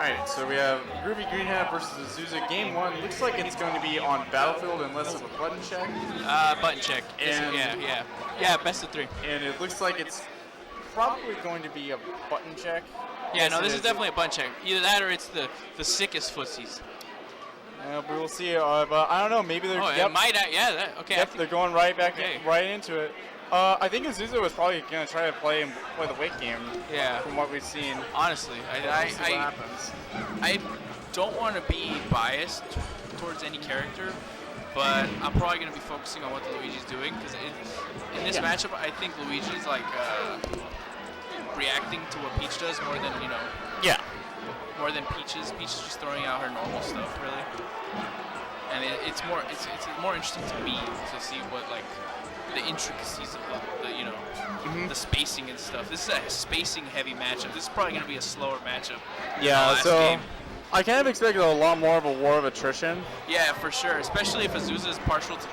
Alright, so we have Groovy Green Hat versus Azusa. Game 1 looks like it's going to be on Battlefield unless of a button check. Button check. And Yeah, best of 3. And it looks like it's probably going to be a button check. Yeah, no, this is definitely a button check. Either that or it's the sickest footsies. We will see. But I don't know. Maybe they're. It might. Okay. Yep, they're going right back right into it. I think Azusa was probably going to try to play the weight game. Yeah. From what we've seen. Honestly, We'll see what happens. I don't want to be biased towards any character, but I'm probably going to be focusing on what the Luigi's doing because in this matchup, I think Luigi's like reacting to what Peach does more than Yeah. More than Peach's. Peach is just throwing out her normal stuff, really. And it's more interesting to me to see what like the intricacies of the spacing and stuff. This is a spacing heavy matchup. This is probably going to be a slower matchup. Yeah. Game. I kind of expected a lot more of a war of attrition. Yeah, for sure. Especially if Azusa is partial to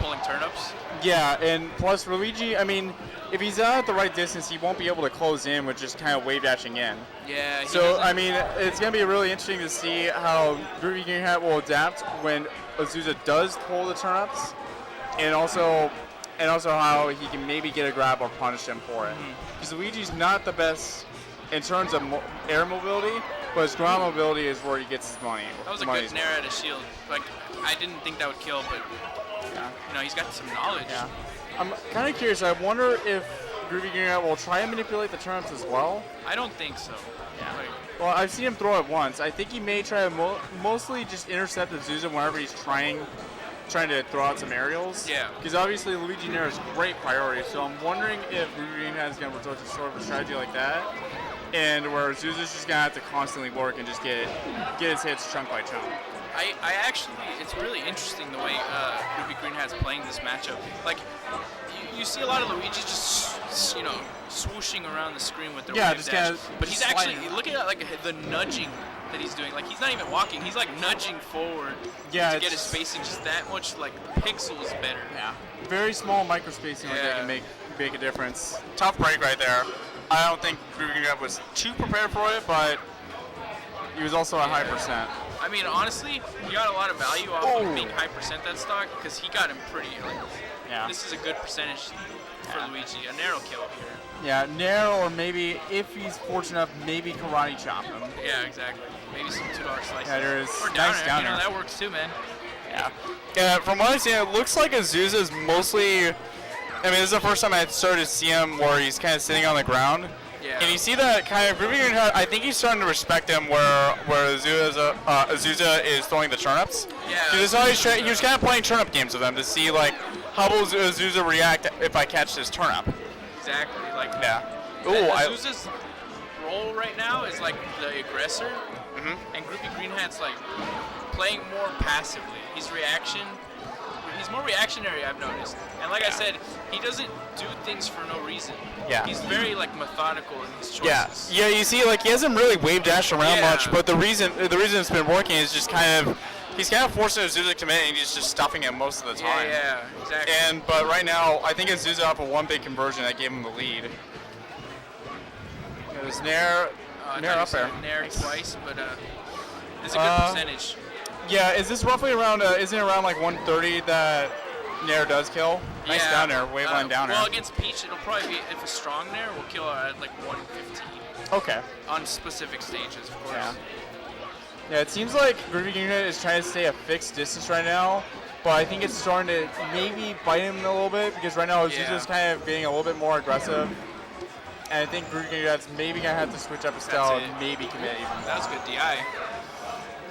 pulling turnips. Yeah, and plus Luigi, I mean, if he's out at the right distance, he won't be able to close in with just kind of wave dashing in. Yeah. So, I mean, it's going to be really interesting to see how Groovy Green Hat will adapt when Azusa does pull the turnips, and also how he can maybe get a grab or punish him for it. Because Luigi's not the best in terms of air mobility, but his ground mobility is where he gets his money. That was a good nair at a shield. Like, I didn't think that would kill, but he's got some knowledge. Yeah. I'm kind of curious. I wonder if Groovy Green Hat will try and manipulate the turnips as well. I don't think so. Yeah. Well, I've seen him throw it once. I think he may try to mostly just intercept Azusa whenever he's trying to throw out some aerials. Yeah. Because obviously Luigi Nair is great priority, so I'm wondering if Groovy Green Hat is going to resort to sort of a strategy like that, and where Azusa's just going to have to constantly work and just get his hits chunk by chunk. I actually, it's really interesting the way Groovy Green Hat's playing this matchup. Like, you see a lot of Luigi just, swooshing around the screen with their wave dash. But he's actually, look at like the nudging that he's doing. Like, he's not even walking. He's like nudging forward to get his spacing just that much like pixels better. Yeah. Very small micro spacing like that can make a difference. Tough break right there. I don't think Groovy Green Hat was too prepared for it, but he was also a high percent. I mean, honestly, he got a lot of value off of being high percent that stock because he got him pretty. This is a good percentage for Luigi. A narrow kill here. Yeah, narrow, or maybe if he's fortunate enough, maybe karate chop him. Yeah, exactly. Maybe some $2 slices. Yeah, there is. Or Nice down there. That works too, man. Yeah. Yeah. From what I've seen, it looks like Azusa's mostly. I mean, this is the first time I started to see him where he's kind of sitting on the ground. Yeah. And you see that kind of Groovy Green Hat. I think he's starting to respect him where Azusa is throwing the turnips. Yeah. He was kind of playing turnip games with them to see like how will Azusa react if I catch this turnip. Exactly. Like Azusa's role right now is like the aggressor, and Groovy Green Hat's like playing more passively. He's more reactionary, I've noticed. And like I said, he doesn't do things for no reason. Yeah. He's very like methodical in his choices. Yeah, you see, like he hasn't really wave dashed around much, but the reason it's been working is just he's kind of forcing Azusa to commit, and he's just stuffing him most of the time. Yeah, exactly. But right now, I think Azusa up a one big conversion that gave him the lead. There's Nair up there. Nair twice, but it's a good percentage. Yeah, is this roughly around? Isn't it around like 130 that Nair does kill? Nice down there, wave line down there. Well, against Peach, it'll probably be if a strong Nair will kill her at like 115. Okay. On specific stages, of course. Yeah, it seems like Groovy Green Hat is trying to stay a fixed distance right now, but I think it's starting to maybe bite him a little bit because right now Azusa's kind of being a little bit more aggressive. And I think Groovy Green Hat's maybe going to have to switch up his style and maybe commit even more. That was good DI.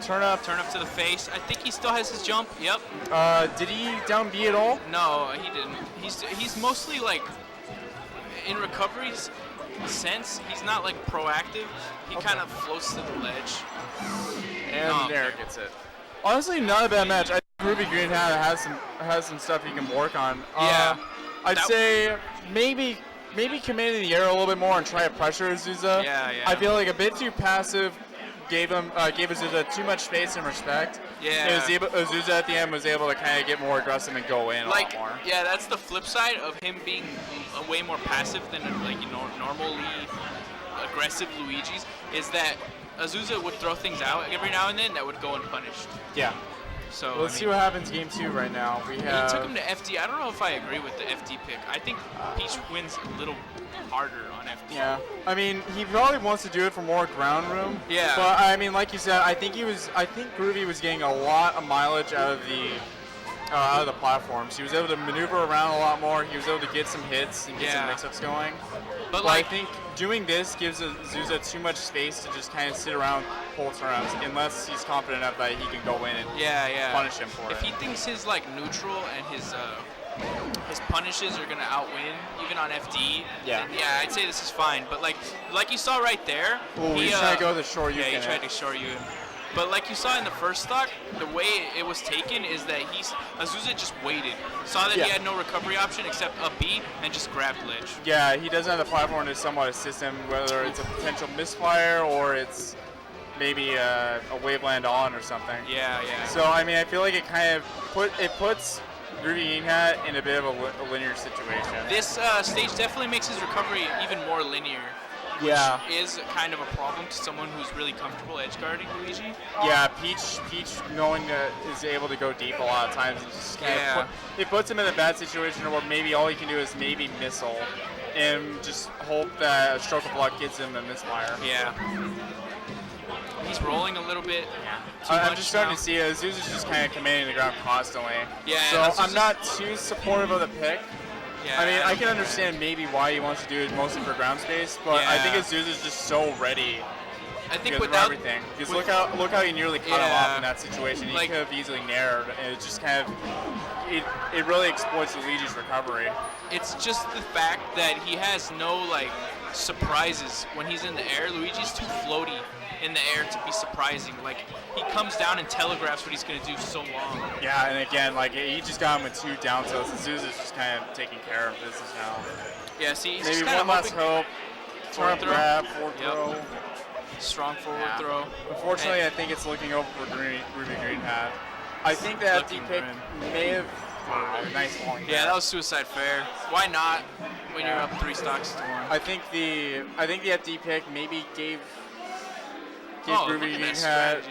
Turn up to the face. I think he still has his jump. Yep. Did he down B at all? No, he didn't. He's mostly like in recovery's sense. He's not like proactive. He kind of floats to the ledge. And there gets it. Honestly, not a bad match. I think Groovy Green Hat has some stuff he can work on. I'd say maybe command in the air a little bit more and try to pressure Azusa. Yeah. I feel like a bit too passive. Gave Azusa too much space and respect. Yeah. Azusa at the end was able to kind of get more aggressive and go in a lot more. Yeah, that's the flip side of him being way more passive than like normally aggressive Luigi's. Is that Azusa would throw things out every now and then that would go unpunished. Yeah. So let's see what happens game 2 right now. We have. He took him to FD. I don't know if I agree with the FD pick. I think Peach wins a little harder on FD. Yeah. I mean, he probably wants to do it for more ground room. Yeah. But I mean, like you said, I think Groovy was getting a lot of mileage out of the platforms. He was able to maneuver around a lot more. He was able to get some hits and get some mix-ups going. But I think doing this gives Azusa too much space to just kind of sit around pull turns unless he's confident enough that he can go in and punish him for it. If he thinks his neutral and his punishes are gonna outwin even on FD, then I'd say this is fine. But like you saw right there, he tried to go the short you. Yeah, he tried to short you. But like you saw in the first stock, the way it was taken is that Azusa just waited. Saw that he had no recovery option except a B and just grabbed ledge. Yeah, he doesn't have the platform to somewhat assist him, whether it's a potential misfire or it's maybe a waveland on or something. Yeah. So I mean, I feel like it kind of puts Groovy Hat in a bit of a linear situation. This stage definitely makes his recovery even more linear. Which is kind of a problem to someone who's really comfortable edge guarding Luigi. Yeah, Peach knowing that is able to go deep a lot of times. It just it puts him in a bad situation where maybe all he can do is maybe missile and just hope that a stroke of luck gets him a misfire. Yeah. He's rolling a little bit. I'm just starting to see Azusa's just kind of commanding the ground constantly. Yeah. So I'm not too supportive of the pick. Yeah, I mean, I can understand maybe why he wants to do it mostly for ground space, but I think Azusa's just so ready. I think without everything. Because look how he nearly cut him off in that situation. He could have easily narrowed, and it just kind of it really exploits Luigi's recovery. It's just the fact that he has no surprises when he's in the air. Luigi's too floaty in the air to be surprising. He comes down and telegraphs what he's going to do so long. Yeah, and again, he just got him with 2 down tilts. Azusa's just kind of taking care of business now. Yeah, see, he's maybe just one last hope. Turn grab, forward throw. Strong forward throw. Unfortunately, I think it's looking over for Ruby Green Hat. I think that FD pick may have. Wow, nice long. Yeah, that was suicide fair. Why not when you're up 3 stocks to 1? I think the FD pick maybe gave Ruby Green Hat